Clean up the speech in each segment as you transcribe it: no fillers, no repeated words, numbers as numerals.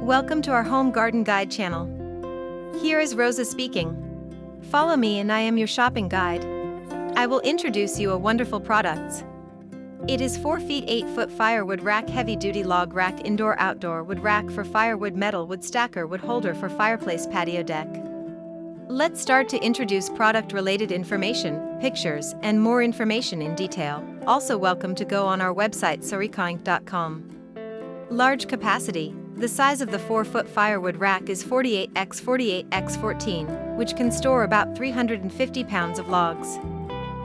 Welcome to our Home Garden Guide channel. Here is Rosa speaking. Follow me and I am your shopping guide. I will introduce you a wonderful products. It is 4 feet 8 foot firewood rack, heavy duty log rack, indoor outdoor wood rack for firewood, metal wood stacker, wood holder for fireplace, patio deck. Let's start to introduce product related information, pictures, and more information in detail. Also welcome to go on our website 𝐀𝐧𝐭.com. Large capacity. The size of the 4-foot firewood rack is 48 x 48 x 14, which can store about 350 pounds of logs.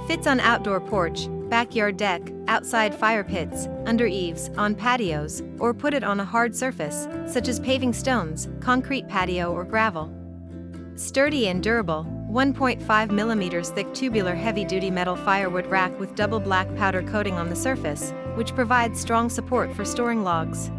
Fits on outdoor porch, backyard deck, outside fire pits, under eaves, on patios, or put it on a hard surface, such as paving stones, concrete patio or gravel. Sturdy and durable, 1.5 mm thick tubular heavy-duty metal firewood rack with double black powder coating on the surface, which provides strong support for storing logs.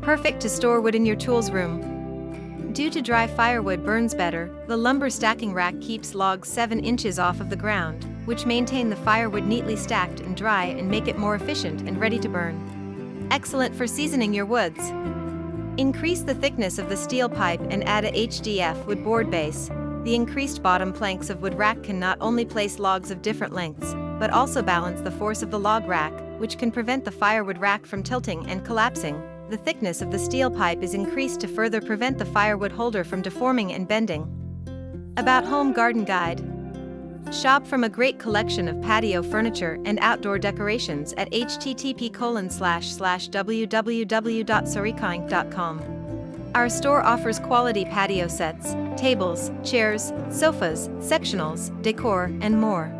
Perfect to store wood in your tools room. Due to dry firewood burns better, the lumber stacking rack keeps logs 7 inches off of the ground, which maintain the firewood neatly stacked and dry and make it more efficient and ready to burn. Excellent for seasoning your woods. Increase the thickness of the steel pipe and add a HDF wood board base. The increased bottom planks of wood rack can not only place logs of different lengths, but also balance the force of the log rack, which can prevent the firewood rack from tilting and collapsing. The thickness of the steel pipe is increased to further prevent the firewood holder from deforming and bending. About Home Garden Guide. Shop from a great collection of patio furniture and outdoor decorations at http://www.𝐀𝐧𝐭.com. Our store offers quality patio sets, tables, chairs, sofas, sectionals, decor, and more.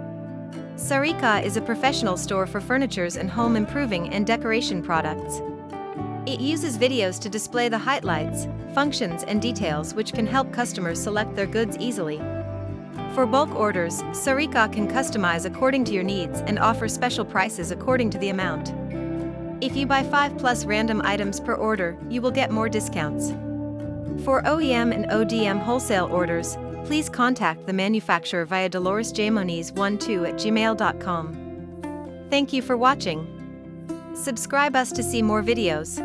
𝐀𝐧𝐭 is a professional store for furnitures and home improving and decoration products. It uses videos to display the highlights, functions, and details which can help customers select their goods easily. For bulk orders, 𝐀𝐧𝐭 can customize according to your needs and offer special prices according to the amount. If you buy 5+ random items per order, you will get more discounts. For OEM and ODM wholesale orders, please contact the manufacturer via 𝐷oloresJMoniz12@gmail.com. Thank you for watching. Subscribe us to see more videos.